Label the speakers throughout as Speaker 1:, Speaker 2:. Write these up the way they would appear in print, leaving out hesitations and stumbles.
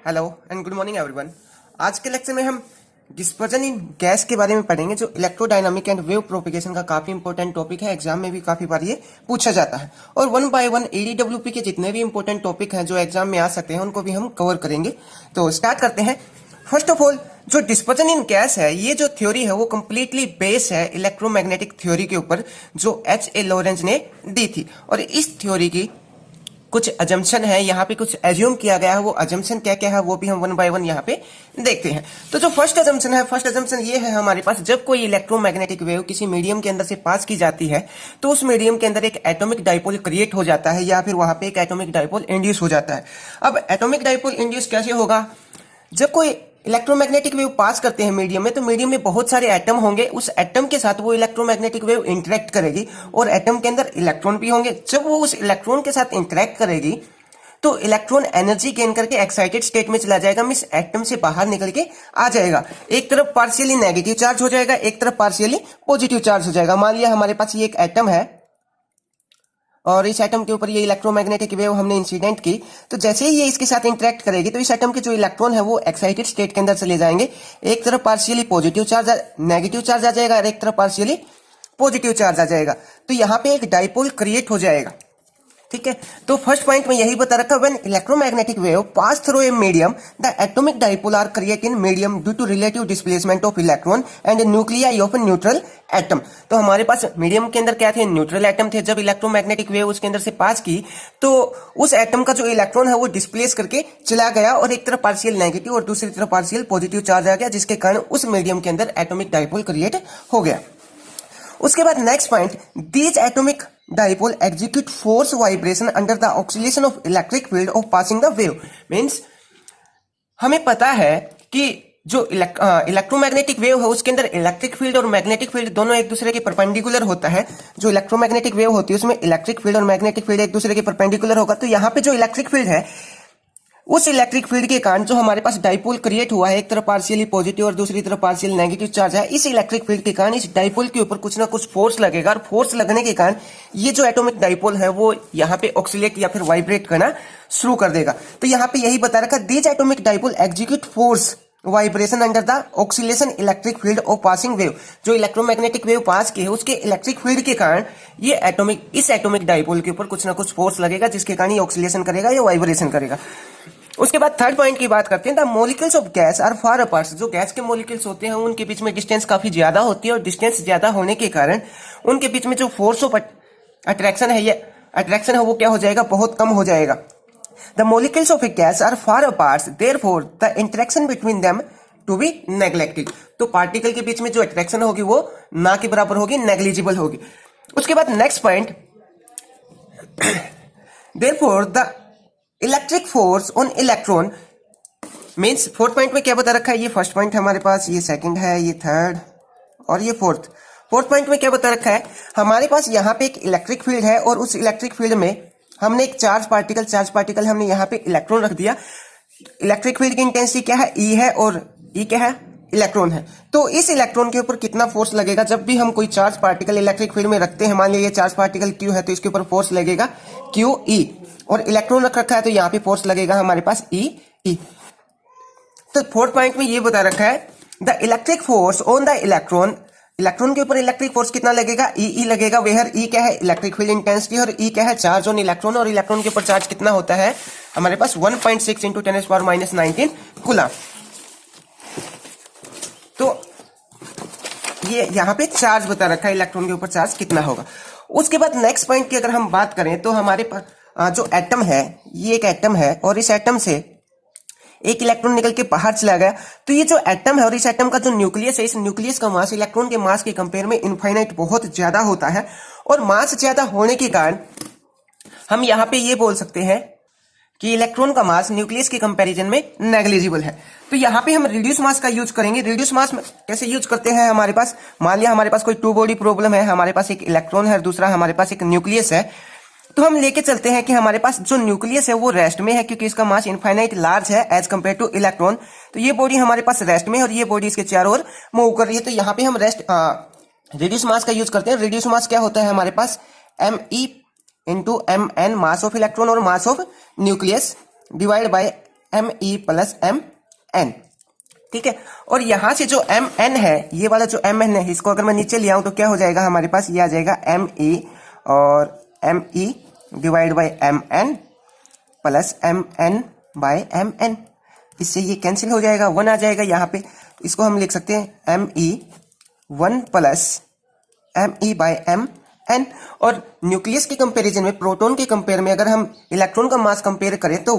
Speaker 1: Hello and good morning everyone. आज के lecture में हम डिस्पर्जन इन गैस के बारे में पढ़ेंगे, जो इलेक्ट्रोडायनामिक एंड वेव प्रोपिगेशन का काफी इंपॉर्टेंट टॉपिक है। एग्जाम में भी काफी बार ये पूछा जाता है और वन बाय वन एडीडब्ल्यूपी के जितने भी इंपॉर्टेंट टॉपिक हैं जो एग्जाम में आ सकते हैं उनको भी हम कवर करेंगे। तो स्टार्ट करते हैं। फर्स्ट ऑफ ऑल, जो डिस्पर्जन इन गैस है, ये जो थ्योरी है वो कंप्लीटली बेस है इलेक्ट्रोमैग्नेटिक थ्योरी के ऊपर जो H.A. लॉरेंज ने दी थी। और इस थ्योरी की कुछ अजम्पशन है, यहाँ पे कुछ एज्यूम किया गया है। वो अजम्पशन क्या क्या है वो भी हम वन बाय वन यहाँ पे देखते हैं। तो जो फर्स्ट अजम्पशन है, फर्स्ट अजम्पशन ये है हमारे पास, जब कोई इलेक्ट्रोमैग्नेटिक वेव किसी मीडियम के अंदर से पास की जाती है तो उस मीडियम के अंदर एक एटॉमिक डाइपोल क्रिएट हो जाता है या फिर वहां पे एक एटॉमिक डाइपोल इंड्यूस हो जाता है। अब एटॉमिक डाइपोल इंड्यूस कैसे होगा? जब कोई इलेक्ट्रोमैग्नेटिक वेव पास करते हैं मीडियम में, तो मीडियम में बहुत सारे एटम होंगे, उस एटम के साथ वो इलेक्ट्रोमैग्नेटिक वेव इंटरेक्ट करेगी और एटम के अंदर इलेक्ट्रॉन भी होंगे। जब वो उस इलेक्ट्रॉन के साथ इंटरेक्ट करेगी तो इलेक्ट्रॉन एनर्जी गेन करके एक्साइटेड स्टेट में चला जाएगा, मींस एटम से बाहर निकल के आ जाएगा। एक तरफ पार्शियली नेगेटिव चार्ज हो जाएगा, एक तरफ पार्शियली पॉजिटिव चार्ज हो जाएगा। मान लिया हमारे पास ये एक एटम है और इस एटम के ऊपर ये इलेक्ट्रोमैग्नेटिक वेव हमने इंसिडेंट की, तो जैसे ही ये इसके साथ इंटरेक्ट करेगी तो इस एटम के जो इलेक्ट्रॉन है वो एक्साइटेड स्टेट के अंदर चले जाएंगे। एक तरफ partially positive charge negative charge आ जाएगा और एक तरफ पार्शियली पॉजिटिव चार्ज आ जाएगा। तो यहाँ पे एक डाइपोल क्रिएट हो जाएगा। ठीक है, तो फर्स्ट पॉइंट में यही बता रखा, when electromagnetic wave pass through a medium the atomic dipole are create in medium due to relative displacement of electron and nuclei of neutral atom. तो हमारे पास मीडियम के अंदर क्या थे? न्यूट्रल एटम थे। जब इलेक्ट्रोमैग्नेटिक वेव उसके अंदर से पास की तो उस एटम का जो इलेक्ट्रॉन है वो डिस्प्लेस करके चला गया और एक तरफ पार्शियल नेगेटिव और दूसरी तरफ पार्शियल पॉजिटिव चार्ज आ गया, जिसके कारण उस मीडियम के अंदर एटॉमिक डाइपोल क्रिएट हो गया। उसके बाद next point, these atomic dipole execute force vibration under the oscillation of electric field of passing the wave. Means हमें पता है कि जो इलेक्ट्रोमैग्नेटिक वेव है उसके अंदर इलेक्ट्रिक फील्ड और मैग्नेटिक फील्ड दोनों एक दूसरे के परपेंडिकुलर होता है। जो इलेक्ट्रोमैग्नेटिक वेव होती है उसमें इलेक्ट्रिक फील्ड और मैग्नेटिक फील्ड एक दूसरे के परपेंडिकुलर होगा। तो यहाँ पे जो इलेक्ट्रिक फील्ड है, उस इलेक्ट्रिक फील्ड के कारण जो हमारे पास डाइपोल क्रिएट हुआ है, एक तरफ पार्शियली पॉजिटिव और दूसरी तरफ पार्शियल नेगेटिव चार्ज है, इस इलेक्ट्रिक फील्ड के कारण इस डाइपोल के ऊपर कुछ ना कुछ फोर्स लगेगा और फोर्स लगने के कारण ये जो एटॉमिक डाइपोल है वो यहाँ पे ऑक्सीलेट या फिर वाइब्रेट करना शुरू कर देगा। तो यहाँ पे यही बता रखा, these atomic dipole execute force vibration under the oscillation electric field of passing wave. जो इलेक्ट्रोमैग्नेटिक वेव पास की है उसके इलेक्ट्रिक फील्ड के कारण ये इस एटॉमिक डाइपोल के ऊपर कुछ ना कुछ फोर्स लगेगा, जिसके कारण ये ऑक्सीलेशन करेगा या वाइब्रेशन करेगा। उसके बाद थर्ड पॉइंट की बात करते हैं, the molecules of gas are far apart. जो गैस के मॉलिक्यूल्स होते हैं उनके बीच में डिस्टेंस काफी ज्यादा होती है और डिस्टेंस ज्यादा होने के कारण उनके बीच में जो फोर्स ऑफ अट्रैक्शन है वो क्या हो जाएगा? बहुत कम हो जाएगा। The molecules of a gas are far apart, therefore the interaction between them to be neglected. तो पार्टिकल के बीच में जो अट्रैक्शन होगी वो ना के बराबर होगी, नेग्लिजिबल होगी। उसके बाद next point, therefore the electric force on electron means, fourth point में क्या बता रखा है? ये फर्स्ट पॉइंट हमारे पास, ये सेकंड है, ये थर्ड और ये फोर्थ। फोर्थ पॉइंट में क्या बता रखा है? हमारे पास यहाँ पे एक इलेक्ट्रिक फील्ड है और उस इलेक्ट्रिक फील्ड में हमने एक चार्ज पार्टिकल हमने यहाँ पे इलेक्ट्रॉन रख दिया। इलेक्ट्रिक फील्ड की इंटेंसिटी क्या है? ई है और ई क्या है? इलेक्ट्रॉन है। तो इस इलेक्ट्रॉन के ऊपर कितना फोर्स लगेगा? जब भी हम कोई चार्ज पार्टिकल इलेक्ट्रिक फील्ड में रखते हैं, मान लीजिए ये चार्ज पार्टिकल क्यू है तो इसके ऊपर फोर्स लगेगा क्यू ई, और इलेक्ट्रॉन रख रखा है तो यहाँ पे फोर्स लगेगा हमारे पास ई ई। तो फोर्थ पॉइंट में ये बता रखा है, the electric force on the electron, electron के ऊपर इलेक्ट्रिक फोर्स कितना लगेगा? ई लगेगा। वेयर ई क्या है? इलेक्ट्रिक फील्ड इंटेंसिटी, और ई क्या है? Charge on electron. और इलेक्ट्रॉन के ऊपर चार्ज कितना होता है हमारे पास? 1.6 इंटू 10⁻⁻19 कूलम। तो ये यहाँ पे चार्ज बता रखा है, इलेक्ट्रॉन के ऊपर चार्ज कितना होगा। उसके बाद नेक्स्ट पॉइंट की अगर हम बात करें तो हमारे पास जो एटम है, ये एक एटम है और इस एटम से एक इलेक्ट्रॉन निकल के बाहर चला गया। तो ये जो एटम है और इस एटम का जो न्यूक्लियस है, इस न्यूक्लियस का मास इलेक्ट्रॉन के मास के कंपेयर में इनफाइनाइट बहुत ज्यादा होता है, और मास ज्यादा होने के कारण हम यहाँ पे ये बोल सकते हैं कि इलेक्ट्रॉन का मास न्यूक्लियस के कंपैरिजन में नेग्लिजिबल है। तो यहाँ पे हम रिड्यूस मास का यूज करेंगे। रिड्यूस मास कैसे यूज करते हैं? हमारे पास मान लिया हमारे पास कोई टू बॉडी प्रॉब्लम है, हमारे पास एक इलेक्ट्रॉन है और दूसरा हमारे पास एक न्यूक्लियस है। तो हम लेके चलते हैं कि हमारे पास जो न्यूक्लियस है वो रेस्ट में है, क्योंकि इसका मास इनफाइनाइट लार्ज है एज कंपेयर टू इलेक्ट्रॉन। तो ये बॉडी हमारे पास रेस्ट में है और ये बॉडी इसके चारों ओर मूव कर रही है। तो यहाँ पे हम रिड्यूस मास का यूज करते हैं। रिड्यूस मास क्या होता है हमारे पास? mE into mn, mass of electron और mass of nucleus, divide by M e plus M n. ठीक है, और यहां से जो एम एन है, ये वाला जो एम एन है, इसको अगर मैं नीचे ले आऊं तो क्या हो जाएगा हमारे पास, ये आ जाएगा एम ई और M E divide by M N plus M N by M N. इससे ये कैंसिल हो जाएगा, वन आ जाएगा यहाँ पे। इसको हम लिख सकते हैं M E one plus M E by M N. और न्यूक्लियस के कंपैरिजन में, प्रोटॉन के कंपेयर में अगर हम इलेक्ट्रॉन का मास कंपेयर करें तो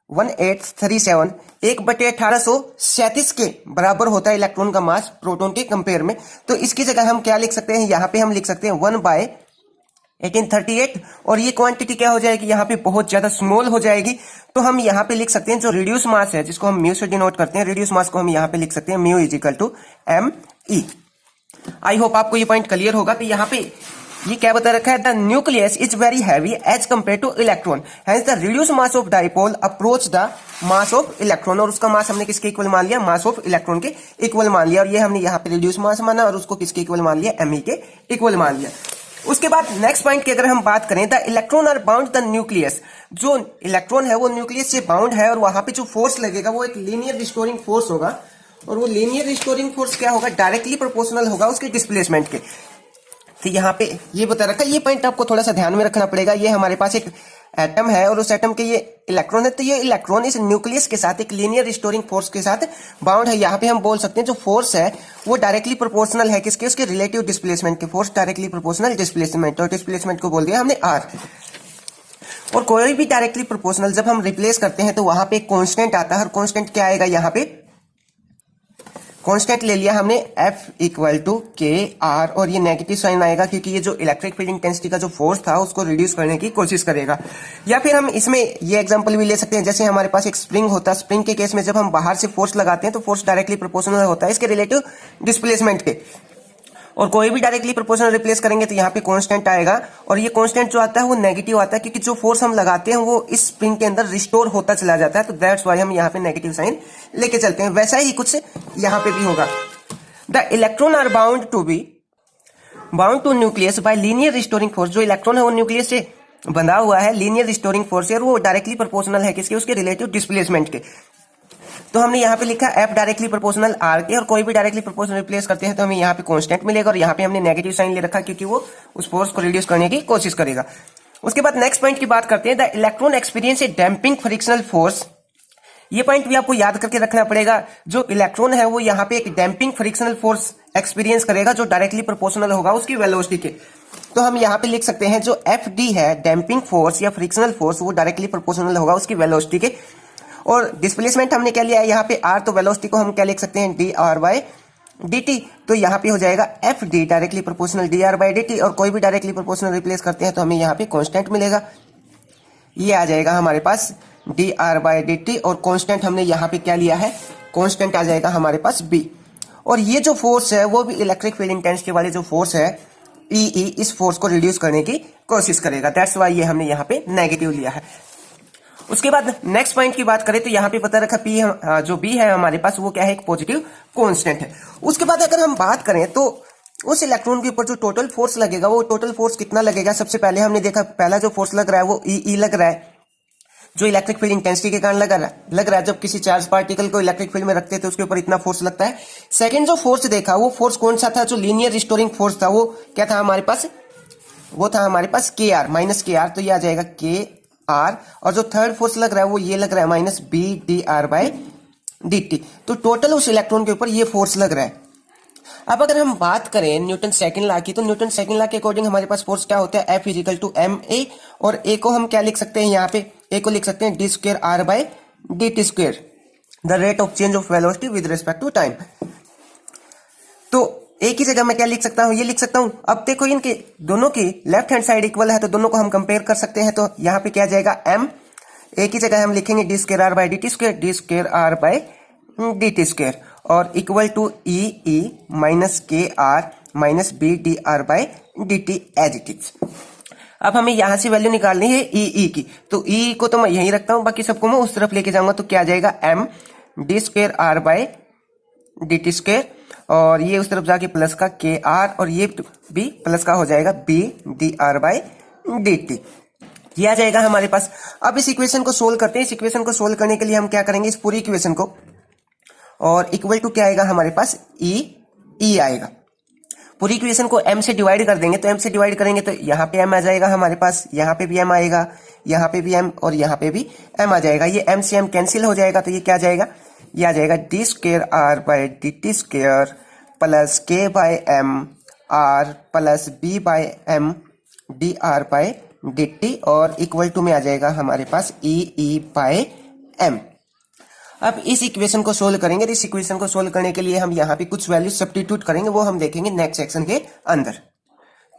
Speaker 1: 1/1837 1/1837 के बराबर होता है इलेक्ट्रॉन का मास प्रोटॉन के कंपेयर में। तो इसकी जगह हम क्या लिख सकते हैं, यहाँ पे हम लिख सकते हैं 1/1838। और ये क्वांटिटी क्या हो जाएगी, यहाँ पे बहुत ज्यादा स्मॉल हो जाएगी। तो हम यहाँ पे लिख सकते हैं जो रिड्यूस मास है, जिसको हम म्यू से डिनोट करते हैं, रिड्यूस मास को हम यहाँ पे लिख सकते हैं mu is equal to M E. I hope आपको ये पॉइंट क्लियर होगा। तो यहाँ पे ये क्या बता रखा है, the nucleus is very heavy as compare to electron, hence the reduce mass of dipole approach the mass of electron. और उसका मास हमने किसके इक्वल मान लिया, मास ऑफ इलेक्ट्रॉन के इक्वल मान लिया। और ये हमने यहाँ पे रिड्यूस मास माना और उसको किसके इक्वल मान लिया, एम ई के इक्वल मान लिया। उसके बाद नेक्स्ट पॉइंट की अगर हम बात करें, the electron are bound the nucleus. जो इलेक्ट्रॉन है वो न्यूक्लियस से बाउंड है, और वहां पे जो फोर्स लगेगा वो एक लीनियर रिस्टोरिंग फोर्स होगा। और वो लीनियर रिस्टोरिंग फोर्स क्या होगा, डायरेक्टली प्रोपोर्शनल होगा उसके डिस्प्लेसमेंट के। तो यहाँ पे ये बता रखा है, ये पॉइंट आपको थोड़ा सा ध्यान में रखना पड़ेगा। ये हमारे पास एक एटम है और उस एटम के ये इलेक्ट्रॉन है, तो ये इलेक्ट्रॉन इस न्यूक्लियस के साथ एक लीनियर रिस्टोरिंग फोर्स के साथ बाउंड है। यहाँ पे हम बोल सकते हैं जो फोर्स है वो डायरेक्टली प्रोपोर्शनल है किसके, उसके रिलेटिव डिस्प्लेसमेंट के। फोर्स डायरेक्टली प्रोपोर्शनल डिस्प्लेसमेंट, और डिस्प्लेसमेंट को बोल दिया हमने आर। और कोई भी डायरेक्टली प्रोपोर्शनल जब हम रिप्लेस करते हैं तो वहां पे एक कांस्टेंट आता है, और कांस्टेंट क्या आएगा, यहाँ पे कांस्टेंट ले लिया हमने F इक्वल टू के आर, और ये नेगेटिव साइन आएगा क्योंकि ये जो इलेक्ट्रिक फील्ड इंटेंसिटी का जो फोर्स था उसको रिड्यूस करने की कोशिश करेगा। या फिर हम इसमें ये एग्जांपल भी ले सकते हैं, जैसे हमारे पास एक स्प्रिंग होता है, स्प्रिंग के केस में जब हम बाहर से फोर्स लगाते हैं तो फोर्स डायरेक्टली प्रोपोर्शनल होता है इसके रिलेटिव डिस्प्लेसमेंट के। और कोई भी डायरेक्टली प्रोपोर्शनल रिप्लेस करेंगे तो यहाँ पे कांस्टेंट आएगा, और ये कांस्टेंट जो आता है वो नेगेटिव आता है क्योंकि जो फोर्स हम लगाते हैं वो इस स्प्रिंग के अंदर रिस्टोर होता चला जाता है। तो दैट्स वाई हम यहाँ पे नेगेटिव साइन लेके चलते हैं। वैसा ही कुछ यहाँ पे भी होगा। The electron are bound to nucleus by linear restoring force. जो इलेक्ट्रॉन है वो न्यूक्लियस से बंधा हुआ है लीनियर रिस्टोरिंग फोर्स से, और वो डायरेक्टली प्रोपोर्शनल है किसके, उसके रिलेटिव डिस्प्लेसमेंट के। तो हमने यहाँ पे लिखा F डायरेक्टली प्रोपोर्शनल R के, और कोई भी डायरेक्टली प्रोपोर्शनल रिप्लेस करते हैं तो हमें यहाँ पे कांस्टेंट मिलेगा, और यहाँ पे हमने नेगेटिव साइन ले रखा क्योंकि वो उस फोर्स को रिड्यूस करने की कोशिश करेगा। उसके बाद नेक्स्ट पॉइंट की बात करते हैं, the electron experience A damping frictional force. ये पॉइंट भी आपको याद करके रखना पड़ेगा। जो इलेक्ट्रॉन है वो यहाँ पे एक डैम्पिंग फ्रिक्शनल फोर्स एक्सपीरियंस करेगा जो डायरेक्टली प्रोपोर्शनल होगा उसकी वेलोसिटी के। तो हम यहाँ पे लिख सकते हैं जो एफ डी है डैम्पिंग फोर्स या फ्रिक्शनल फोर्स, वो डायरेक्टली प्रोपोर्शनल होगा उसकी वेलोसिटी के। और डिस्प्लेसमेंट हमने क्या लिया है यहाँ पे आर, तो वेलोसिटी को हम क्या लिख सकते हैं D are by D T. तो यहाँ पे हो जाएगा F D directly proportional D are by D T, और कोई भी डायरेक्टली प्रोपोर्शनल रिप्लेस करते हैं तो हमें यहाँ पे कॉन्स्टेंट मिलेगा। ये आ जाएगा हमारे पास d are by D T, और कांस्टेंट हमने यहाँ पे क्या लिया है, कांस्टेंट आ जाएगा हमारे पास बी। और ये जो फोर्स है वो भी इलेक्ट्रिक फील्ड इंटेंसिटी वाली जो फोर्स है ई, इस फोर्स को रिड्यूस करने की कोशिश करेगा। दैट्स वाई ये हमने यहाँ पे नेगेटिव लिया है। उसके बाद नेक्स्ट पॉइंट की बात करें तो यहाँ पे पता रखा पी जो बी है हमारे पास वो क्या है, एक पॉजिटिव कांस्टेंट है। उसके बाद अगर हम बात करें तो उस इलेक्ट्रॉन के ऊपर जो टोटल फोर्स लगेगा वो टोटल फोर्स कितना लगेगा। सबसे पहले हमने देखा पहला जो फोर्स लग रहा है वो ई लग रहा है, जो इलेक्ट्रिक फील्ड इंटेंसिटी के कारण लग रहा है। जब किसी चार्ज पार्टिकल को इलेक्ट्रिक फील्ड में रखते हैं तो उसके ऊपर इतना फोर्स लगता है। सेकंड जो फोर्स देखा वो फोर्स कौन सा था, जो लीनियर रिस्टोरिंग फोर्स था, वो क्या था हमारे पास, वो था हमारे पास के आर माइनस के आर, तो ये आ जाएगा के आर। और जो थर्ड फोर्स लग रहा है वो ये लग रहा है minus B D are by D T. तो टोटल उस इलेक्ट्रॉन के ऊपर ये फोर्स लग रहा है। अब अगर हम बात करें न्यूटन सेकंड लॉ की, तो न्यूटन सेकंड लॉ के अकॉर्डिंग हमारे पास फोर्स क्या होता है, F equal to M A, और ए को हम क्या लिख सकते हैं यहाँ पे, ए को लिख सकते हैं D square are by D T square, the rate of change of velocity with respect to time. तो ए की जगह मैं क्या लिख सकता हूँ, ये लिख सकता हूँ। अब देखो इनके दोनों की लेफ्ट हैंड साइड इक्वल है तो दोनों को हम कंपेयर कर सकते हैं। तो यहाँ पे क्या जाएगा एम, ए की जगह हम लिखेंगे D square are by D T square, D square are by D T square, और equal to E minus K R minus B D are by D T as it is. अब हमें यहां से value निकालनी है ई की, तो ई को तो मैं यहीं रखता हूं, बाकी सबको मैं उस तरफ लेके जाऊंगा। तो क्या आ जाएगा M D square are by D T square, और ये उस तरफ जाके प्लस का के आर, और ये भी प्लस का हो जाएगा B D are by D T. ये आ जाएगा हमारे पास। अब इस इक्वेशन को सोल्व करते हैं। इस इक्वेशन को सोल्व करने के लिए हम क्या करेंगे, इस पूरी इक्वेशन को, और इक्वल टू क्या आएगा हमारे पास, ई आएगा। पूरी इक्वेशन को m से डिवाइड कर देंगे, तो m से डिवाइड करेंगे तो यहाँ पे m आ जाएगा हमारे पास, यहाँ पे भी m आएगा, यहाँ पे भी m और यहाँ पे भी m आ जाएगा। ये m से m कैंसिल हो जाएगा, तो ये क्या आ जाएगा, ये आ जाएगा D square are by D T square plus के by M r plus B by M D R by D T, और इक्वल टू में आ जाएगा हमारे पास ई बाय एम। अब इस इक्वेशन को सोल्व करेंगे। इस इक्वेशन को सोल्व करने के लिए हम यहाँ पे कुछ वैल्यू सब्स्टिट्यूट करेंगे, वो हम देखेंगे नेक्स्ट सेक्शन के अंदर।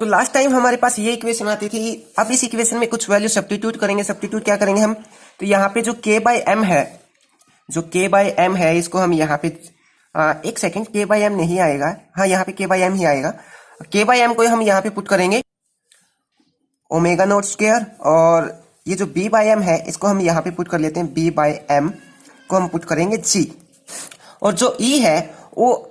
Speaker 1: तो लास्ट टाइम हमारे पास ये इक्वेशन आती थी, अब इस इक्वेशन में कुछ वैल्यू सब्स्टिट्यूट करेंगे। सब्स्टिट्यूट क्या करेंगे हम, तो यहाँ पे जो k बाय एम है, जो k बाय एम है, इसको हम यहाँ पे एक सेकेंड, k बाय एम नहीं आएगा, हाँ यहाँ पे k बाय एम ही आएगा। k बाय एम को हम यहाँ पे पुट करेंगे ओमेगा नॉट स्क्वायर, और ये जो b बाय एम है इसको हम यहाँ पे पुट कर लेते हैं, b बाय एम को हम पुट करेंगे g, और जो e है वो,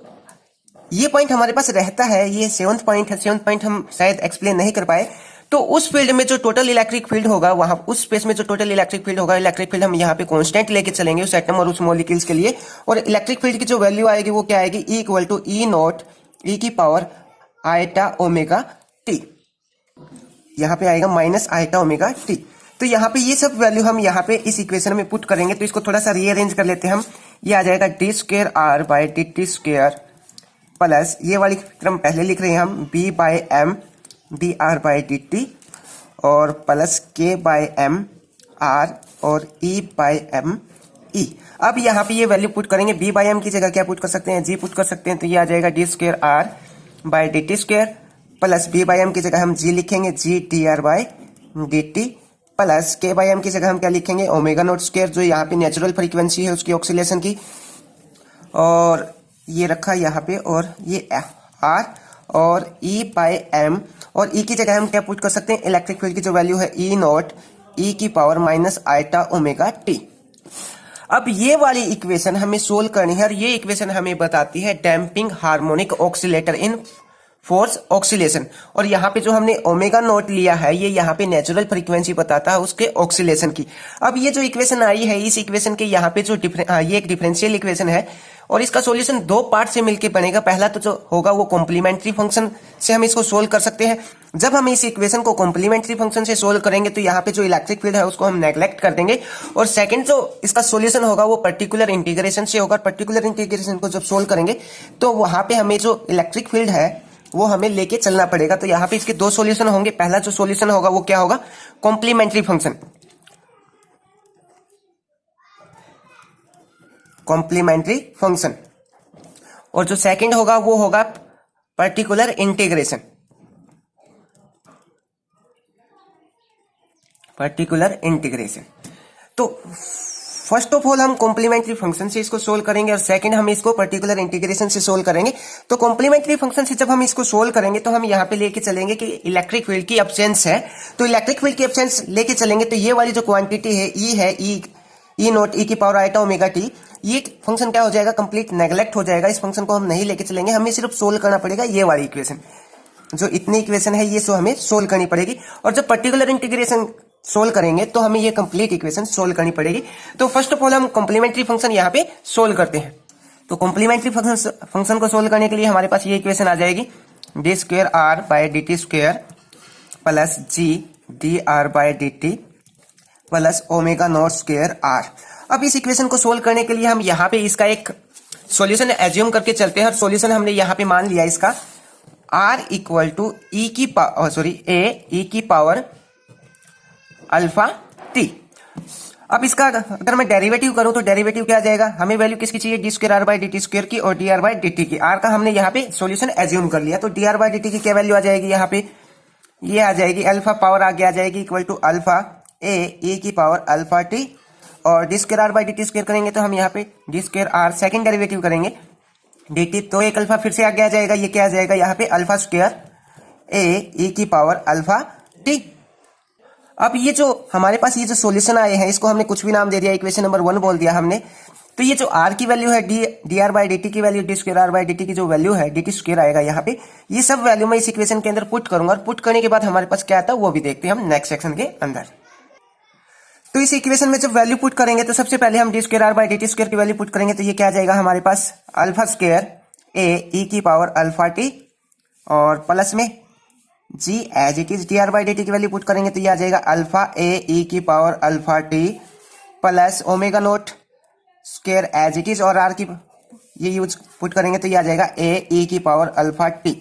Speaker 1: ये पॉइंट हमारे पास रहता है, ये 7th पॉइंट है। 7th पॉइंट हम शायद एक्सप्लेन नहीं कर पाए। तो उस फील्ड में जो टोटल इलेक्ट्रिक फील्ड होगा, वहां उस स्पेस में जो टोटल इलेक्ट्रिक फील्ड होगा, इलेक्ट्रिक फील्ड हम यहाँ पे कांस्टेंट लेके चलेंगे उस एटम और उस मॉलिक्यूल्स के लिए, और इलेक्ट्रिक फील्ड की जो वैल्यू आएगी वो क्या आएगी, E equal to e naught e की पावर आयटा ओमेगा टी, यहाँ पे आएगा माइनस आयटा ओमेगा टी। तो यहाँ पे ये सब वैल्यू हम यहाँ पे इस इक्वेशन में पुट करेंगे। तो इसको थोड़ा सा रीअरेंज कर लेते हैं हम। ये आ जाएगा D square are by D T square plus, ये वाली क्रम पहले लिख रहे हैं हम, B by M D R by D T, और प्लस के बाय एम आर और ई बाय एम ई। अब यहाँ पे ये वैल्यू पुट करेंगे, बी बाय एम की जगह क्या पुट कर सकते हैं, जी पुट कर सकते हैं। तो ये आ जाएगा D square are by D T square plus B by M की जगह हम जी लिखेंगे, G D are by D T, plus के बाय एम की जगह हम क्या लिखेंगे, ओमेगा नॉट स्क्वायर, जो यहाँ पे नेचुरल फ्रीक्वेंसी है उसकी ऑक्सीलेशन की, और ये रखा यहाँ पे, और ये आर और ई बाय एम, और ई की जगह हम क्या पुट कर सकते हैं, इलेक्ट्रिक फील्ड की जो वैल्यू है ई नॉट ई की power minus eta omega T. अब ये वाली इक्वेशन हमें सोल्व करनी है, और ये इक्वेशन हमें बताती है damping harmonic oscillator in force oscillation, और यहाँ पे जो हमने ओमेगा नॉट लिया है, ये यहाँ पे नेचुरल फ्रीक्वेंसी बताता है उसके ऑक्सीलेशन की। अब ये जो इक्वेशन आई है, इस इक्वेशन के यहाँ पे जो ये एक डिफरेंशियल इक्वेशन है, और इसका सॉल्यूशन दो पार्ट से मिलकर बनेगा। पहला तो जो होगा वो कॉम्प्लीमेंट्री फंक्शन से हम इसको सोल्व कर सकते हैं। जब हम इस इक्वेशन को कॉम्प्लीमेंट्री फंक्शन से सोल्व करेंगे तो यहाँ पे जो इलेक्ट्रिक फील्ड है उसको हम नेग्लेक्ट कर देंगे, और सेकंड जो इसका सॉल्यूशन होगा वो पर्टिकुलर इंटीग्रेशन से होगा। पर्टिकुलर इंटीग्रेशन को जब सोल्व करेंगे तो वहां पे हमें जो इलेक्ट्रिक फील्ड है वो हमें लेके चलना पड़ेगा। तो यहाँ पे इसके दो सॉल्यूशन होंगे। पहला जो सॉल्यूशन होगा वो क्या होगा, कॉम्प्लीमेंट्री फंक्शन, कॉम्प्लीमेंट्री फंक्शन, और जो सेकंड होगा वो होगा पर्टिकुलर इंटीग्रेशन, पर्टिकुलर इंटीग्रेशन। तो फर्स्ट ऑफ ऑल हम कॉम्प्लीमेंट्री फंक्शन से इसको सोल्व करेंगे, और सेकंड हम इसको पर्टिकुलर इंटीग्रेशन से सोल्व करेंगे। तो कॉम्प्लीमेंट्री फंक्शन से जब हम इसको सोल्व करेंगे तो हम यहाँ पे लेके चलेंगे कि इलेक्ट्रिक फील्ड की एब्सेंस है, तो इलेक्ट्रिक फील्ड की एब्सेंस लेके चलेंगे। तो ये वाली जो क्वांटिटी है ई नॉट ई की पावर आयटा ओमेगा टी, ये फंक्शन क्या हो जाएगा, कंप्लीट नेग्लेक्ट हो जाएगा। इस फंक्शन को हम नहीं लेके चलेंगे, हमें सिर्फ सोल्व करना पड़ेगा ये वाली इक्वेशन, जो इतनी इक्वेशन है ये सो हमें सोल्व करनी पड़ेगी। और जब पर्टिकुलर इंटीग्रेशन सोल्व करेंगे तो हमें ये कंप्लीट इक्वेशन सोल्व करनी पड़ेगी। तो फर्स्ट ऑफ ऑल हम कॉम्प्लीमेंट्री फंक्शन यहाँ पे सोल्व करते हैं। तो कॉम्प्लीमेंट्री फंक्शन को सोल्व करने के लिए हमारे पास ये इक्वेशन आ जाएगी, D square are by D T square plus G D are by D T plus omega naught square R. अब इस इक्वेशन को सोल्व करने के लिए हम यहाँ पे इसका एक सॉल्यूशन एज्यूम करके चलते हैं, और सॉल्यूशन हमने यहाँ पे मान लिया इसका r इक्वल टू ई की ए ई की पावर अल्फा टी। अब इसका अगर मैं डेरिवेटिव करूं तो डेरिवेटिव क्या आ जाएगा, हमें वैल्यू किसकी चाहिए, D square are by D T square की और D are by D T की। आर का हमने यहाँ पे सॉल्यूशन एज्यूम कर लिया, तो D are by D T की क्या वैल्यू आ जाएगी, यहाँ पे ये आ जाएगी अल्फा पावर आगे आ जाएगी इक्वल टू अल्फा ए ई की पावर अल्फा टी, और D square are by D T square करेंगे तो हम यहाँ पे D square R second derivative करेंगे डी टी, तो एक अल्फा फिर से आगे आ जाएगा, ये क्या आ जाएगा यहाँ पे अल्फा स्क्वायर ए ई की पावर अल्फा टी। अब ये जो हमारे पास ये जो सॉल्यूशन आए हैं इसको हमने कुछ भी नाम दे दिया, इक्वेशन नंबर 1 बोल दिया हमने। तो ये जो आर की वैल्यू है d are by D T की value, d square are by D T की जो वैल्यू है डी टी स्क्वायर आएगा यहाँ पे, ये सब वैल्यू मैं इस इक्वेशन के अंदर पुट करूंगा, और पुट करने के बाद हमारे पास क्या आता है वो भी देखते हैं हम नेक्स्ट सेक्शन के अंदर। तो इस इक्वेशन में जब वैल्यू पुट करेंगे तो सबसे पहले हम D square are by D T square की वैल्यू पुट करेंगे तो ये क्या आ जाएगा हमारे पास अल्फा स्क्वायर ए ई की पावर अल्फा टी और प्लस में g as it is d r by D T की वैल्यू पुट करेंगे तो ये आ जाएगा अल्फा ए ई की power alpha t plus omega naught square as it is और आर की ये यूज पुट करेंगे तो ये आ जाएगा ए ई की power alpha t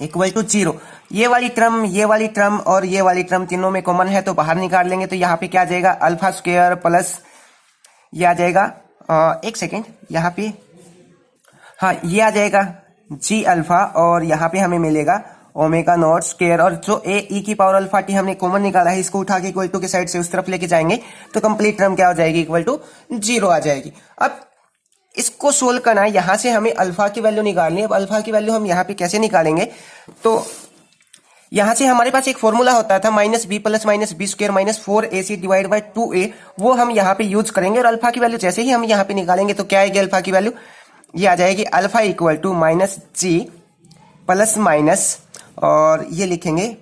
Speaker 1: equal to 0। ये वाली टर्म और ये वाली टर्म तीनों में कॉमन है तो बाहर निकाल लेंगे तो यहाँ पे क्या आ जाएगा अल्फा स्क्वायर प्लस ये आ जाएगा एक सेकेंड यहाँ पे हाँ ये आ जाएगा जी अल्फा और यहाँ पे हमें मिलेगा ओमेगा नॉट स्क्वायर और जो ए ई की पावर अल्फा टी हमने कॉमन निकाला है इसको उठा के इक्वल टू के साइड से उस तरफ लेके जाएंगे तो कंप्लीट टर्म क्या हो जाएगी इक्वल टू 0 आ जाएगी। अब इसको सोल्व करना है, यहां से हमें अल्फा की वैल्यू निकालनी है। अब अल्फा की वैल्यू हम यहाँ पे कैसे निकालेंगे तो यहां से हमारे पास एक फॉर्मूला होता था minus b plus minus b square minus 4ac divide by 2a, वो हम यहाँ पे यूज करेंगे और अल्फा की वैल्यू जैसे ही हम यहाँ पे निकालेंगे तो क्या आएगी अल्फा की वैल्यू ये आ जाएगी alpha equal to minus g plus minus और ये लिखेंगे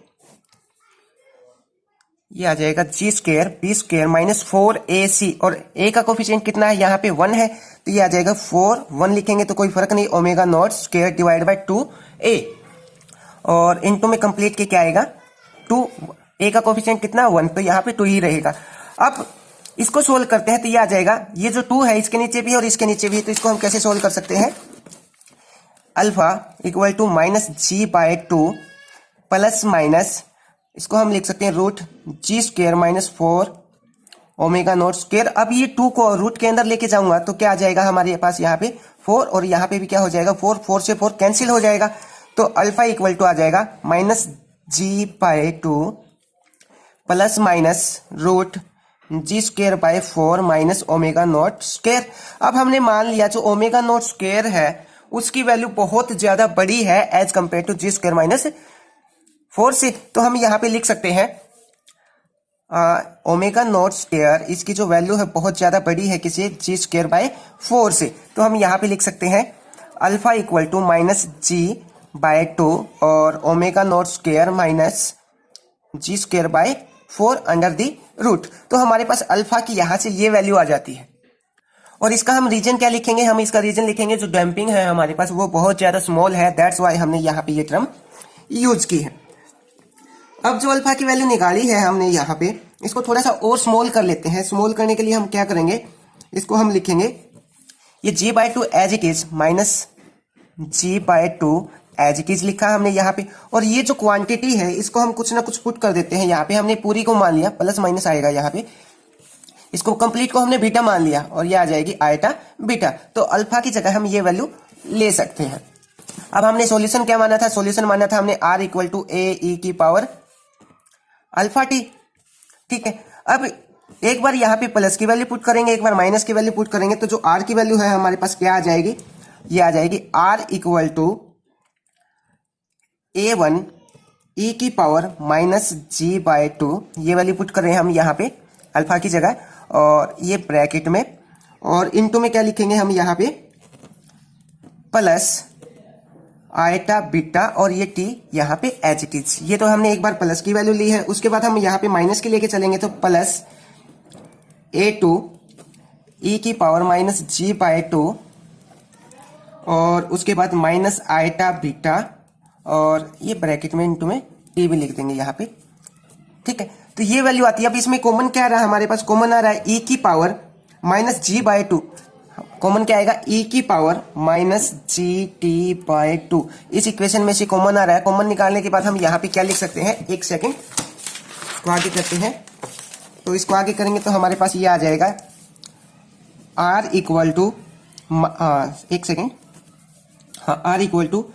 Speaker 1: ये आ जाएगा g square b square minus 4ac और a का कोफिशिएंट कितना है यहाँ पे 1 है तो ये आ जाएगा 1 लिखेंगे तो कोई फर्क नहीं omega naught square divide by 2a और इनटू में कंप्लीट के क्या आएगा 2 a का कोफिशिएंट कितना 1 तो यहाँ पे 2 ही रहेगा। अब इसको सोल्व करते हैं तो ये आ जाएगा ये जो 2 है इसके नीचे भी है और इसके नीचे भी है तो इसको हम कैसे सोल्व कर सकते हैं alpha equal to minus g by 2 plus minus इसको हम लिख सकते हैं root g square minus 4 omega naught square. अब ये 2 को रूट के अंदर लेके जाऊंगा तो क्या आ जाएगा हमारे पास यहाँ पे 4 और यहाँ पे भी क्या हो जाएगा 4 से 4 कैंसिल हो जाएगा तो अल्फा इक्वल टू आ जाएगा minus g by 2 plus minus root g square by 4 minus omega naught square. अब हमने मान लिया जो ओमेगा नॉट स्क्वायर है उसकी वैल्यू बहुत ज्यादा बड़ी है as compare to g square minus 4 से, तो हम यहाँ पे लिख सकते हैं ओमेगा नॉट स्क्वायर इसकी जो वैल्यू है बहुत ज्यादा बड़ी है किसी जी स्क्वायर बाय 4 से, तो हम यहाँ पे लिख सकते हैं alpha equal to minus g by 2 और omega naught square minus g square by 4 under the root. तो हमारे पास अल्फा की यहाँ से ये वैल्यू आ जाती है और इसका हम रीजन क्या लिखेंगे हम इसका रीजन लिखेंगे जो डैम्पिंग है हमारे पास वो बहुत ज्यादा स्मॉल है दैट्स वाई हमने यहाँ पे ये टर्म यूज की है। अब जो अल्फा की वैल्यू निकाली है हमने यहाँ पे इसको थोड़ा सा और स्मॉल कर लेते हैं। स्मॉल करने के लिए हम क्या करेंगे इसको हम लिखेंगे ये g by 2 as it is minus g by 2 as it is लिखा हमने यहाँ पे और ये जो क्वांटिटी है इसको हम कुछ ना कुछ पुट कर देते हैं। यहाँ पे हमने पूरी को मान लिया प्लस माइनस आएगा यहाँ पे इसको कंप्लीट को हमने बीटा मान लिया और ये आ जाएगी आयटा बीटा तो अल्फा की जगह हम ये वैल्यू ले सकते हैं। अब हमने सॉल्यूशन क्या माना था सॉल्यूशन माना था हमने आर इक्वल टू ए ई की पावर अल्फा टी ठीक है। अब एक बार यहाँ पे प्लस की वैल्यू पुट करेंगे एक बार माइनस की वैल्यू पुट करेंगे तो जो आर की वैल्यू है हमारे पास क्या आ जाएगी ये आ जाएगी r equal to a1 e की पावर माइनस जी बाय 2 ये वैल्यू पुट कर रहे हैं हम यहाँ पे अल्फा की जगह और ये ब्रैकेट में और इनटू में क्या लिखेंगे हम यहाँ पे प्लस आयटा बीटा और ये टी यहाँ पे एच इट इज। ये तो हमने एक बार प्लस की वैल्यू ली है उसके बाद हम यहाँ पे माइनस की लेके चलेंगे तो प्लस a2 e की पावर माइनस जी बाय 2 और उसके बाद माइनस आयटा बीटा और ये ब्रैकेट में इनटू में टी भी लिख देंगे यहाँ पे ठीक है। तो ये वैल्यू आती है। अब इसमें कॉमन क्या आ रहा है हमारे पास कॉमन आ रहा है e की power minus g by 2 common क्या आएगा e की power minus g t by 2 इस इक्वेशन में से कॉमन आ रहा है। कॉमन निकालने के बाद हम यहाँ पे क्या लिख सकते हैं एक सेकेंड इसको आगे करते हैं तो इसको आगे करेंगे तो हमारे पास ये आ जाएगा r इक्वल टू एक सेकेंड हाँ r इक्वल टू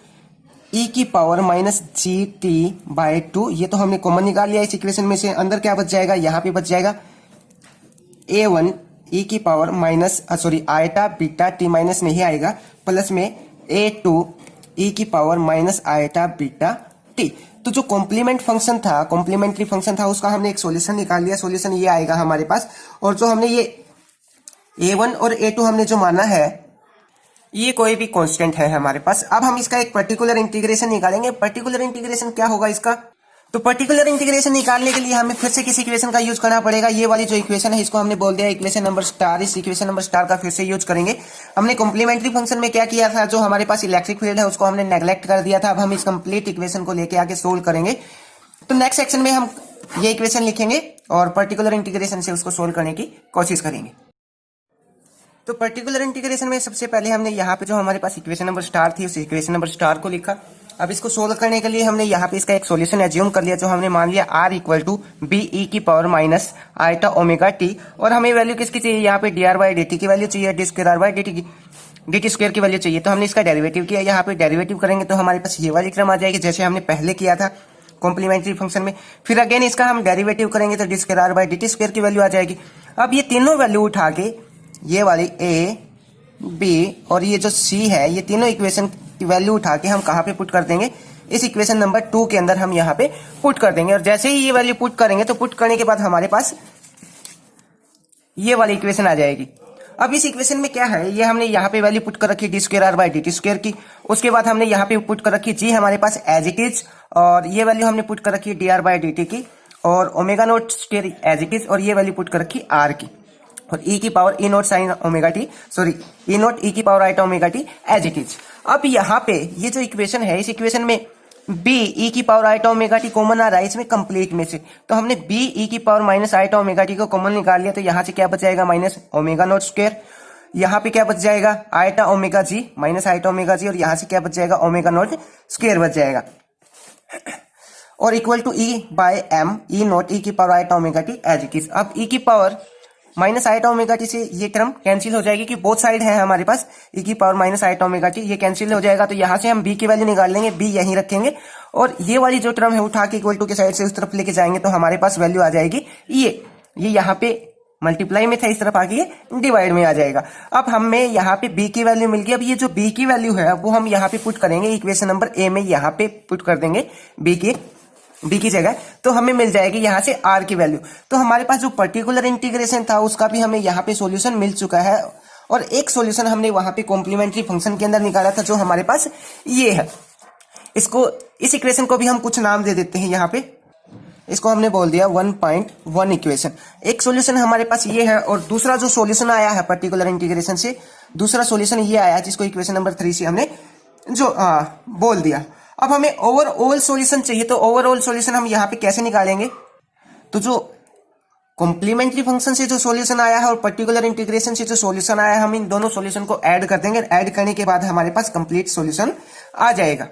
Speaker 1: e की power minus g t by 2 ये तो हमने कॉमन निकाल लिया इस इक्वेशन में से। अंदर क्या बच जाएगा यहाँ पे बच जाएगा a1 e की power minus sorry eta beta T minus नहीं आएगा प्लस में a2 e की power minus eta beta T. तो जो कॉम्प्लीमेंट फंक्शन था कॉम्प्लीमेंट्री फंक्शन था उसका हमने एक सॉल्यूशन निकाल लिया। सॉल्यूशन ये आएगा हमारे पास और जो हमने ये a1 और a2 हमने जो माना है ये कोई भी कांस्टेंट है हमारे पास। अब हम इसका एक पर्टिकुलर इंटीग्रेशन निकालेंगे। पर्टिकुलर इंटीग्रेशन क्या होगा इसका तो पर्टिकुलर इंटीग्रेशन निकालने के लिए हमें फिर से किसी इक्वेशन का यूज करना पड़ेगा। ये वाली जो इक्वेशन है इसको हमने बोल दिया इक्वेशन नंबर स्टार। इस इक्वेशन नंबर स्टार का फिर से यूज करेंगे। हमने कॉम्प्लीमेंट्री फंक्शन में क्या किया था, जो हमारे पास इलेक्ट्रिक फील्ड है उसको हमने नेग्लेक्ट कर दिया था। अब हम इस कंप्लीट इक्वेशन को लेके आगे सोल्व करेंगे। तो नेक्स्ट सेक्शन में हम ये इक्वेशन लिखेंगे और पर्टिकुलर इंटीग्रेशन से उसको सोल्व करने की कोशिश करेंगे। तो पर्टिकुलर इंटीग्रेशन में सबसे पहले हमने यहाँ पे जो हमारे पास इक्वेशन नंबर स्टार थी उस इक्वेशन नंबर स्टार को लिखा। अब इसको सोल्व करने के लिए हमने यहाँ पे इसका एक सॉल्यूशन एज्यूम कर लिया, जो हमने मान लिया r equal to b e की power minus eta omega t. और हमें वैल्यू किसकी चाहिए, यहाँ पे d r by D T की वैल्यू चाहिए, D square are by D T की डी टी स्क्वायर की वैल्यू चाहिए। तो हमने इसका डेरिवेटिव किया, यहाँ पे डेरिवेटिव करेंगे तो हमारे पास ये वाली टर्म आ जाएगी जैसे हमने पहले किया था कॉम्प्लीमेंट्री फंक्शन में। फिर अगेन इसका हम डेरिवेटिव करेंगे तो d square are by D T square की वैल्यू आ जाएगी। अब ये तीनों वैल्यू उठा के ये वाली ए बी और ये जो सी है, ये तीनों इक्वेशन की वैल्यू उठा के हम कहाँ पे पुट कर देंगे, इस इक्वेशन नंबर 2 के अंदर हम यहाँ पे पुट कर देंगे। और जैसे ही ये वैल्यू पुट करेंगे तो पुट करने के बाद हमारे पास ये वाली इक्वेशन आ जाएगी। अब इस इक्वेशन में क्या है, ये हमने यहाँ पे वैल्यू पुट कर रखी d square are by D T square की। उसके बाद हमने यहाँ पे पुट कर रखी जी हमारे पास एज इट इज, और ये वैल्यू हमने पुट कर रखी d r by D T की, और omega naught square as it is, और ये वैल्यू पुट कर रखी आर की, और ई की power e naught sine omega t, sorry e naught e की power eta omega t as it is. अब यहाँ पे ये जो इक्वेशन है, इस इक्वेशन में बी ई की power eta omega t common आ रहा है इसमें कंप्लीट में से। तो हमने बी ई की power minus eta omega t को कॉमन निकाल लिया। तो यहाँ से क्या बच जाएगा, माइनस ओमेगा नोट स्क्वायर। यहाँ पे क्या बच जाएगा, आइटा ओमेगा जी माइनस आइटा ओमेगा जी, और यहाँ से क्या बच जाएगा, ओमेगा नोट स्क्वायर बच जाएगा, और equal to e by M e naught e की power eta omega t as it is. अब ई की power minus eta omega t से ये टर्म कैंसिल हो जाएगी कि बोथ साइड है हमारे पास ई की power minus eta omega t, ये कैंसिल हो जाएगा। तो यहाँ से हम बी की वैल्यू निकाल लेंगे, बी यहीं रखेंगे, और ये वाली जो टर्म है उठा के इक्वल टू के साइड से उस तरफ लेके जाएंगे तो हमारे पास वैल्यू आ जाएगी ये यहाँ पे मल्टीप्लाई में था, इस तरफ आके ये डिवाइड में आ जाएगा। अब हमें यहाँ पे बी की वैल्यू मिल गई। अब ये जो बी की वैल्यू है वो हम यहाँ पे पुट करेंगे इक्वेशन नंबर ए में, यहाँ पे पुट कर देंगे बी की जगह, तो हमें मिल जाएगी यहाँ से आर की वैल्यू। तो हमारे पास जो पर्टिकुलर इंटीग्रेशन था उसका भी हमें यहाँ पे सॉल्यूशन मिल चुका है, और एक सॉल्यूशन हमने वहां पे कॉम्प्लीमेंट्री फंक्शन के अंदर निकाला था जो हमारे पास ये है। इसको इस इक्वेशन को भी हम कुछ नाम दे देते हैं। यहाँ पे इसको हमने बोल दिया 1.1 इक्वेशन। एक सॉल्यूशन हमारे पास ये है, और दूसरा जो सॉल्यूशन आया है पर्टिकुलर इंटीग्रेशन से, दूसरा सॉल्यूशन ये आया जिसको इक्वेशन नंबर 3 से हमने जो बोल दिया। अब हमें ओवरऑल सॉल्यूशन चाहिए, तो ओवरऑल सॉल्यूशन हम यहाँ पे कैसे निकालेंगे, तो जो कॉम्प्लीमेंट्री फंक्शन से जो सॉल्यूशन आया है और पर्टिकुलर इंटीग्रेशन से जो सॉल्यूशन आया है, हम इन दोनों सॉल्यूशन को ऐड कर देंगे। ऐड करने के बाद हमारे पास कंप्लीट सॉल्यूशन आ जाएगा।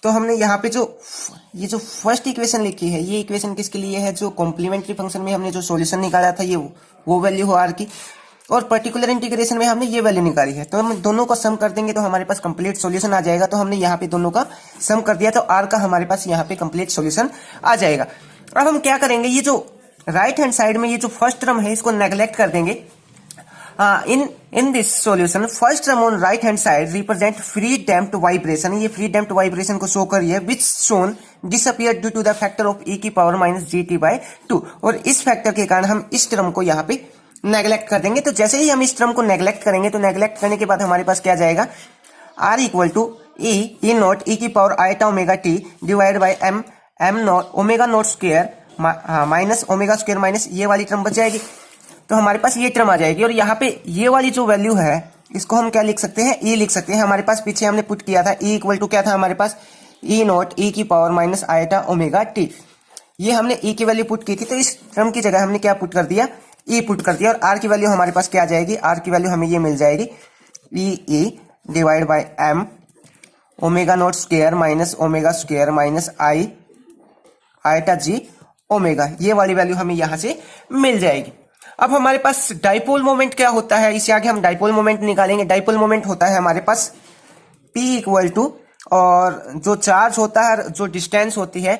Speaker 1: तो हमने यहाँ पे ये जो फर्स्ट इक्वेशन लिखी है, ये इक्वेशन किसके लिए है, जो कॉम्प्लीमेंट्री फंक्शन में हमने जो सॉल्यूशन निकाला था ये वो वैल्यू हो आर की, और पर्टिकुलर इंटीग्रेशन में हमने ये वैल्यू निकाली है। तो हम दोनों को सम कर देंगे तो हमारे पास कंप्लीट सॉल्यूशन आ जाएगा। तो हमने यहाँ पे दोनों का सम कर दिया, तो आर का हमारे पास यहाँ पे कंप्लीट सॉल्यूशन आ जाएगा। अब हम क्या करेंगे, ये जो राइट हैंड साइड में ये जो फर्स्ट टर्म है इसको नेग्लेक्ट कर देंगे। in this solution first term on right hand side represent free damped vibration। ये free damped vibration को शो करिए which shown disappear due to the factor of e की पावर माइनस gt by 2। और इस factor के कारण हम इस टर्म को यहाँ पे नेग्लेक्ट कर देंगे। तो जैसे ही हम इस टर्म को नेग्लेक्ट करेंगे तो नेग्लेक्ट करने के बाद हमारे पास क्या जाएगा, r equal to e naught e की power eta omega t divide by m naught omega naught square minus omega square minus ये वाली टर्म बच जाएगी। तो हमारे पास ये टर्म आ जाएगी, और यहाँ पे ये वाली जो वैल्यू है इसको हम क्या लिख सकते हैं, ई लिख सकते हैं। हमारे पास पीछे हमने पुट किया था ई इक्वल टू क्या था हमारे पास, ई नोट ई की power minus eta omega t. ये हमने ई की वैल्यू पुट की थी, तो इस टर्म की जगह हमने क्या पुट कर दिया, ई पुट कर दिया। और आर की वैल्यू हमारे पास क्या आ जाएगी, आर की वैल्यू हमें ये मिल जाएगी e divide by m omega naught square minus omega square minus eta g omega, ये वाली वैल्यू हमें यहां से मिल जाएगी। अब हमारे पास डाइपोल मोमेंट क्या होता है, इससे आगे हम डाइपोल मोमेंट निकालेंगे। डाइपोल मोमेंट होता है हमारे पास P इक्वल टू, और जो चार्ज होता है जो डिस्टेंस होती है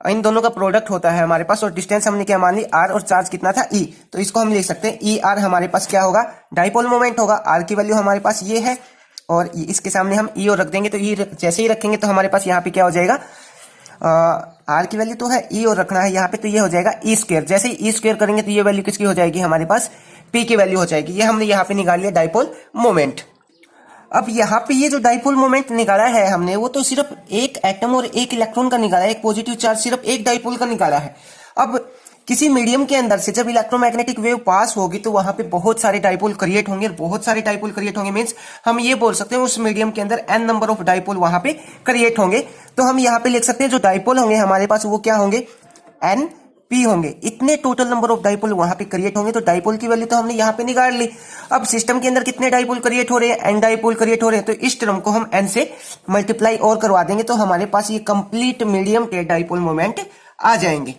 Speaker 1: इन दोनों का प्रोडक्ट होता है हमारे पास, और डिस्टेंस हमने क्या मान ली r, और चार्ज कितना था e। तो इसको हम लिख सकते हैं ई आर हमारे पास क्या होगा, डाइपोल मोमेंट होगा। r की वैल्यू हमारे पास ये है, और इसके सामने हम ई और रख देंगे। तो ई जैसे ही रखेंगे तो हमारे पास यहाँ पे क्या हो जाएगा, आर की वैल्यू तो है ई और रखना है यहाँ पे, तो ये हो जाएगा ई स्क्वायर। जैसे ही ई स्क्वायर करेंगे तो ये वैल्यू किसकी हो जाएगी, हमारे पास पी की वैल्यू हो जाएगी। ये हमने यहाँ पे निकाल लिया डाइपोल मोमेंट। अब यहाँ पे ये जो डाइपोल मोमेंट निकाला है हमने, वो तो सिर्फ एक एटम और एक इलेक्ट्रॉन का निकाला है, एक पॉजिटिव चार्ज सिर्फ एक डाइपोल का निकाला है। अब किसी मीडियम के अंदर से जब इलेक्ट्रोमैग्नेटिक वेव पास होगी तो वहां पे बहुत सारे डाइपोल क्रिएट होंगे, बहुत सारे डाइपोल क्रिएट होंगे मींस हम ये बोल सकते हैं उस मीडियम के अंदर n नंबर ऑफ डाइपोल वहां पे क्रिएट होंगे। तो हम यहाँ पे लिख सकते हैं जो डाइपोल होंगे हमारे पास वो क्या होंगे, n p होंगे। इतने टोटल नंबर ऑफ डाइपोल वहां पे क्रिएट होंगे। तो डाइपोल की वैल्यू तो हमने यहाँ पे निकाल ली। अब सिस्टम के अंदर कितने डाइपोल क्रिएट हो रहे हैं, n डाइपोल क्रिएट हो रहे हैं। तो इस टर्म को हम n से मल्टीप्लाई और करवा देंगे तो हमारे पास ये कंप्लीट मीडियम के डाइपोल मोमेंट आ जाएंगे।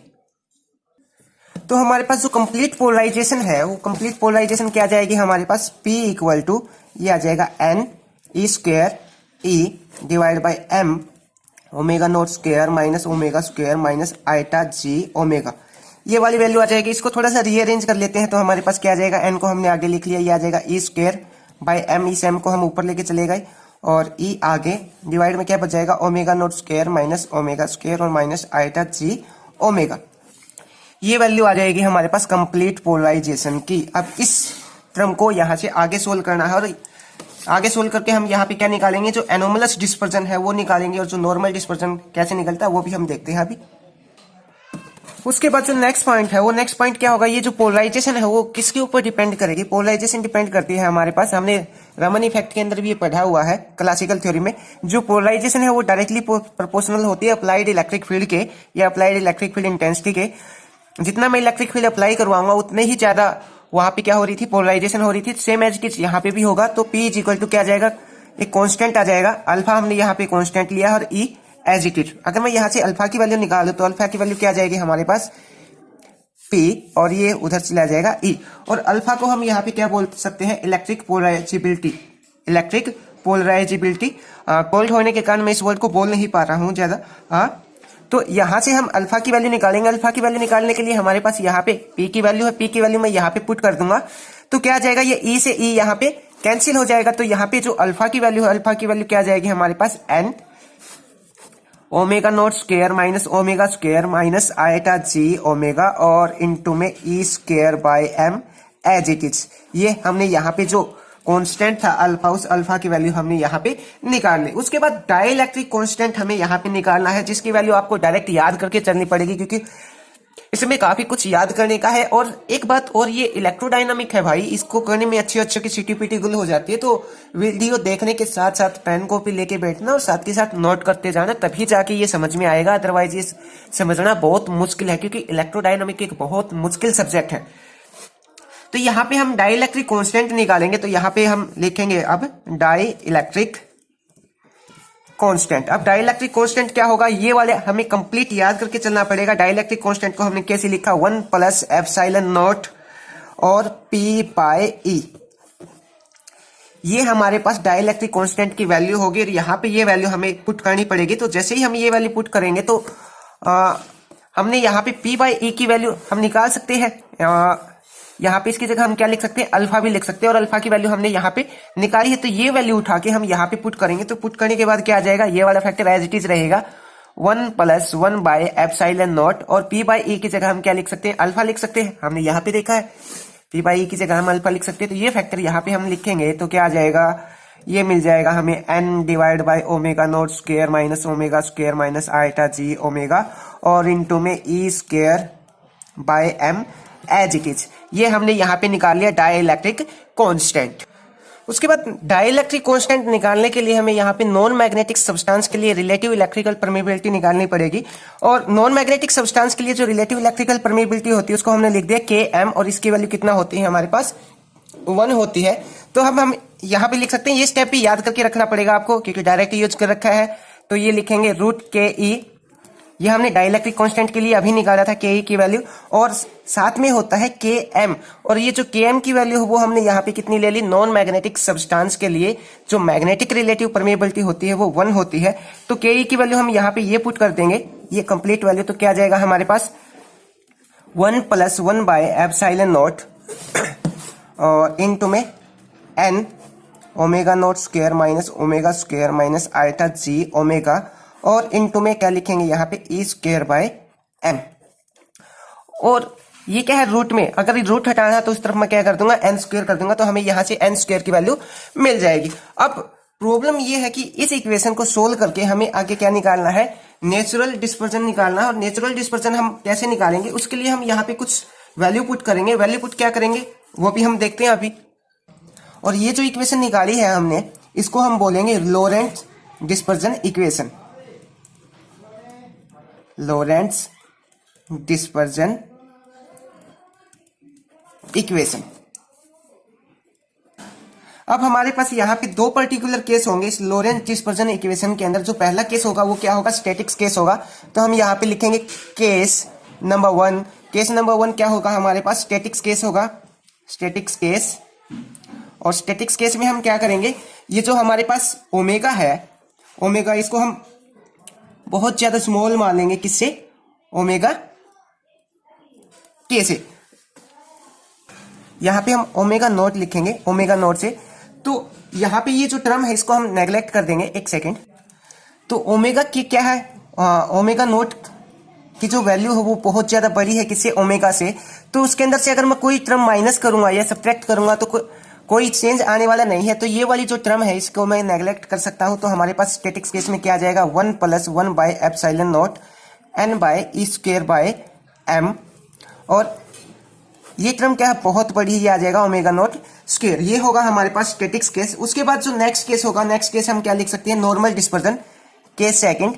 Speaker 1: तो हमारे पास जो कंप्लीट पोलराइजेशन है वो कंप्लीट पोलराइजेशन क्या आ जाएगी हमारे पास, P इक्वल टू ये आ जाएगा n e square e divide by m omega naught square minus omega square minus eta g omega. ये वाली वैल्यू आ जाएगी। इसको थोड़ा सा रीअरेंज कर लेते हैं तो हमारे पास क्या आ जाएगा, n को हमने आगे लिख लिया, ये आ जाएगा ई स्क्वायर बाई m, इस m को हम ऊपर लेके चले गए और e आगे डिवाइड में क्या बच जाएगा, omega naught square minus omega square और माइनस आइटा जी ओमेगा। ये वैल्यू आ जाएगी हमारे पास कंप्लीट पोलराइजेशन की। अब इस टर्म को यहाँ से आगे सोल्व करना है और आगे सोल्व करके हम यहाँ पे क्या निकालेंगे, जो एनोमलस डिस्पर्जन है वो निकालेंगे और जो नॉर्मल डिस्पर्जन कैसे निकलता है वो भी हम देखते हैं अभी। उसके बाद जो नेक्स्ट पॉइंट है वो नेक्स्ट पॉइंट क्या होगा, ये जो पोलराइजेशन है वो किसके ऊपर डिपेंड करेगी, पोलराइजेशन डिपेंड करती है हमारे पास, हमने रमन इफेक्ट के अंदर भी ये पढ़ा हुआ है क्लासिकल थ्योरी में, जो पोलराइजेशन है वो डायरेक्टली प्रोपोर्शनल होती है अप्लाइड इलेक्ट्रिक फील्ड के या अप्लाइड इलेक्ट्रिक फील्ड इंटेंसिटी के। जितना मैं इलेक्ट्रिक फील्ड अप्लाई करवाऊंगा उतने ही ज्यादा वहां पे क्या हो रही थी, पोलराइजेशन हो रही थी। सेम एज इट यहाँ पे भी होगा। तो P इज इक्वल टू क्या आ जाएगा, एक कांस्टेंट आ जाएगा, अल्फा हमने यहाँ पे कांस्टेंट लिया और E एज इट इज। अगर मैं यहाँ से अल्फा की वैल्यू निकालूं तो अल्फा की वैल्यू क्या आ जाएगी हमारे पास, P और ये उधर चला जाएगा E। और अल्फा को हम यहाँ पे क्या बोल सकते हैं, electric polarisability. Electric polarisability cold होने के कारण मैं इस वर्ड को बोल नहीं पा रहा हूँ ज्यादा। तो यहां से हम अल्फा की वैल्यू निकालेंगे। अल्फा की वैल्यू निकालने के लिए हमारे पास यहाँ पे P की वैल्यू है, P की वैल्यू मैं यहाँ पे पुट कर दूंगा तो क्या आ जाएगा, ये E से E यहाँ पे कैंसिल हो जाएगा। तो यहाँ पे जो अल्फा की वैल्यू है, अल्फा की वैल्यू क्या आ जाएगी हमारे पास, n omega naught square minus omega square minus eta g omega और इनटू में E square by m as it is. ये हमने यहाँ पे जो कांस्टेंट था अल्फा, उस अल्फा की वैल्यू हमने यहाँ पे निकाल ली। उसके बाद डाइलेक्ट्रिक कांस्टेंट हमें यहाँ पे निकालना है, जिसकी वैल्यू आपको डायरेक्ट याद करके चलनी पड़ेगी क्योंकि इसमें काफी कुछ याद करने का है। और एक बात और, ये इलेक्ट्रोडायनामिक है भाई, इसको करने में अच्छी अच्छी की सीटी गुल हो जाती है। तो वीडियो देखने के साथ साथ पेन कॉपी लेके बैठना और साथ के साथ नोट करते जाना, तभी जाके ये समझ में आएगा। अदरवाइज ये समझना बहुत मुश्किल है क्योंकि इलेक्ट्रोडायनामिक एक बहुत मुश्किल सब्जेक्ट है। तो यहाँ पे हम डाई इलेक्ट्रिक कांस्टेंट निकालेंगे तो यहाँ पे हम लिखेंगे अब डाई इलेक्ट्रिक कांस्टेंट। अब डाई इलेक्ट्रिक कांस्टेंट क्या होगा, ये वाले हमें कंप्लीट याद करके चलना पड़ेगा। डाई इलेक्ट्रिक कांस्टेंट को हमने कैसे लिखा, 1 प्लस एप्सिलॉन नॉट और P बाय E। ये हमारे पास डाई इलेक्ट्रिक कांस्टेंट की वैल्यू होगी और यहाँ पे ये वैल्यू हमें पुट करनी पड़ेगी। तो जैसे ही हम ये वैल्यू पुट करेंगे तो हमने यहाँ पे P बाय E की वैल्यू हम निकाल सकते हैं। यहाँ पे इसकी जगह हम क्या लिख सकते हैं, अल्फा भी लिख सकते हैं और अल्फा की वैल्यू हमने यहाँ पे निकाली है। तो ये वैल्यू उठा के हम यहाँ पे पुट करेंगे तो पुट करने के बाद क्या आ जाएगा, ये वाला फैक्टर एज इट इज रहेगा 1 प्लस 1 बाय एप्सिलॉन नॉट और P बाय E की जगह हम क्या लिख सकते हैं, अल्फा लिख सकते हैं। हमने यहाँ पे देखा है P बाय E की जगह हम अल्फा लिख सकते हैं। तो ये फैक्टर यहाँ पे हम लिखेंगे तो क्या आ जाएगा, ये मिल जाएगा हमें n divide by omega naught square minus omega square minus eta g omega और इनटू में E square by m as it is. ये हमने यहाँ पे निकाल लिया डाई इलेक्ट्रिक कांस्टेंट। उसके बाद डाई इलेक्ट्रिक कांस्टेंट निकालने के लिए हमें यहाँ पे नॉन मैग्नेटिक सब्सटेंस के लिए रिलेटिव इलेक्ट्रिकल परमेबिलिटी निकालनी पड़ेगी। और नॉन मैग्नेटिक सब्सटेंस के लिए जो रिलेटिव इलेक्ट्रिकल परमेबिलिटी होती है उसको हमने लिख दिया Km और इसकी वैल्यू कितना होती है हमारे पास, 1 होती है। तो हम यहाँ पे लिख सकते हैं, ये स्टेप भी याद करके रखना पड़ेगा आपको क्योंकि डायरेक्ट यूज कर रखा है। तो ये लिखेंगे √Ke, ये हमने डाइलेक्ट्रिक कांस्टेंट के लिए अभी निकाला था Ke की वैल्यू, और साथ में होता है Km। और ये जो Km की वैल्यू है वो हमने यहाँ पे कितनी ले ली, नॉन मैग्नेटिक सब्सटेंस के लिए जो मैग्नेटिक रिलेटिव परमेबिलिटी होती है वो 1 होती है। तो Ke की वैल्यू हम यहाँ पे ये पुट कर देंगे, ये कंप्लीट वैल्यू। तो क्या आ जाएगा हमारे पास 1 प्लस 1 बाय एप्सिलॉन नॉट और इनटू में n omega naught square minus omega square minus eta g omega और इनटू में क्या लिखेंगे यहाँ पे E स्क्वायर बाय m। और ये क्या है, रूट में अगर रूट हटाना है तो उस तरफ मैं क्या कर दूंगा, n स्क्वायर कर दूंगा। तो हमें यहाँ से n स्क्वायर की वैल्यू मिल जाएगी। अब प्रॉब्लम ये है कि इस इक्वेशन को सोल्व करके हमें आगे क्या निकालना है, नेचुरल डिस्पर्जन निकालना है। और नेचुरल डिस्पर्जन हम कैसे निकालेंगे, उसके लिए हम यहाँ पे कुछ वैल्यू पुट करेंगे। वैल्यू पुट क्या करेंगे वो भी हम देखते हैं अभी। और ये जो इक्वेशन निकाली है हमने, इसको हम बोलेंगे Lorentz dispersion equation. Lorentz dispersion equation. अब हमारे पास यहाँ पे दो पर्टिकुलर केस होंगे इस लॉरेंट्ज डिस्पर्जन इक्वेशन के अंदर। जो पहला केस होगा वो क्या होगा, स्टैटिक्स केस होगा। तो हम यहाँ पे लिखेंगे केस नंबर 1। केस नंबर 1 क्या होगा हमारे पास, स्टैटिक्स केस होगा, स्टैटिक्स केस। और स्टैटिक्स केस में हम क्या करेंगे, ये जो हमारे पास ओमेगा है, ओमेगा इसको हम बहुत ज्यादा स्मॉल मान लेंगे, किससे, ओमेगा के से। यहां पे हम ओमेगा नॉट लिखेंगे, ओमेगा नॉट से। तो यहां पे ये जो टर्म है इसको हम नेग्लेक्ट कर देंगे, एक सेकेंड। तो ओमेगा की क्या है, ओमेगा नॉट की जो वैल्यू है वो बहुत ज्यादा बड़ी है, किससे, ओमेगा से। तो उसके अंदर से अगर मैं कोई टर्म माइनस करूंगा या सब्ट्रैक्ट करूंगा तो कोई चेंज आने वाला नहीं है। तो ये वाली जो टर्म है इसको मैं नेग्लेक्ट कर सकता हूं। तो हमारे पास स्टैटिक्स केस में क्या आ जाएगा, 1 + 1 by epsilon naught n by e square by m। और ये टर्म क्या है, बहुत बड़ी, ये आ जाएगा ओमेगा नॉट स्क्वायर। ये होगा हमारे पास स्टैटिक्स केस। उसके बाद जो नेक्स्ट केस होगा, नेक्स्ट केस हम क्या लिख सकते हैं, normal dispersion case second.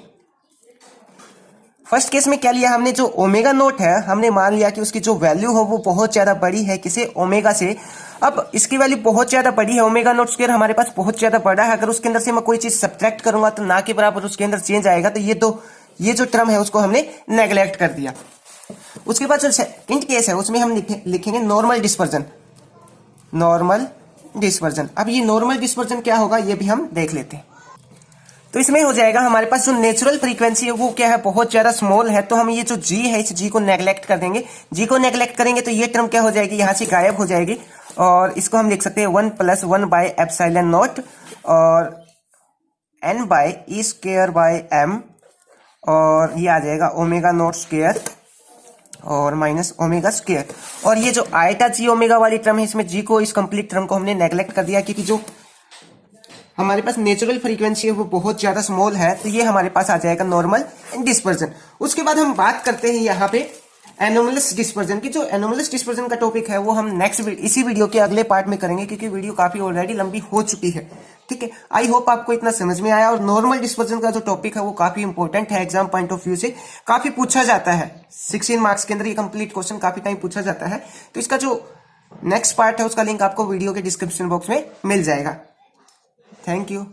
Speaker 1: First case में क्या लिया हमने, जो ओमेगा नॉट है हमने मान लिया कि उसकी जो वैल्यू है वो बहुत ज्यादा बड़ी है, किसे, ओमेगा से। अब इसकी वैल्यू बहुत ज्यादा बड़ी है, ओमेगा नॉट स्क्वायर हमारे पास बहुत ज्यादा बड़ा है। अगर उसके अंदर से मैं कोई चीज सब्ट्रैक्ट करूंगा तो ना के बराबर उसके अंदर चेंज आएगा। तो ये जो टर्म है उसको हमने नेग्लेक्ट कर दिया। उसके बाद जो सेकंड केस है उसमें हम लिखेंगे नॉर्मल डिस्पर्जन, नॉर्मल डिस्पर्जन। अब ये नॉर्मल डिस्पर्जन क्या होगा ये भी हम देख लेते हैं। तो इसमें हो जाएगा हमारे पास जो नेचुरल फ्रीक्वेंसी है वो क्या है, बहुत ज्यादा स्मॉल है। तो हम ये जो जी है इस जी को नेग्लेक्ट कर देंगे। जी को नेग्लेक्ट करेंगे तो ये टर्म क्या हो जाएगी, यहां से गायब हो जाएगी। और इसको हम लिख सकते हैं 1 + 1 बाय एप्सिलॉन नॉट और n by e square by m। और ये आ जाएगा ओमेगा नॉट स्क्वायर और माइनस ओमेगा स्क्वायर। और ये जो आयटा जी ओमेगा वाली टर्म है, इसमें जी को, इस कंप्लीट टर्म को हमने नेग्लेक्ट कर दिया क्योंकि जो हमारे पास नेचुरल फ्रीक्वेंसी है वो बहुत ज्यादा स्मॉल है। तो ये हमारे पास आ जाएगा नॉर्मल डिस्पर्जन। उसके बाद हम बात करते हैं यहाँ पे एनोमलस डिस्पर्जन की। जो एनोमलस डिस्पर्जन का टॉपिक है वो हम नेक्स्ट इसी वीडियो के अगले पार्ट में करेंगे, क्योंकि वीडियो काफी ऑलरेडी लंबी हो चुकी है। ठीक है, आई होप आपको इतना समझ में आया। और नॉर्मल डिस्पर्जन का जो टॉपिक है वो काफी इंपॉर्टेंट है, एग्जाम पॉइंट ऑफ व्यू से काफी पूछा जाता है। 16 मार्क्स के अंदर ये कंप्लीट क्वेश्चन काफी टाइम पूछा जाता है। तो इसका जो नेक्स्ट पार्ट है उसका लिंक आपको वीडियो के डिस्क्रिप्शन बॉक्स में मिल जाएगा। Thank you.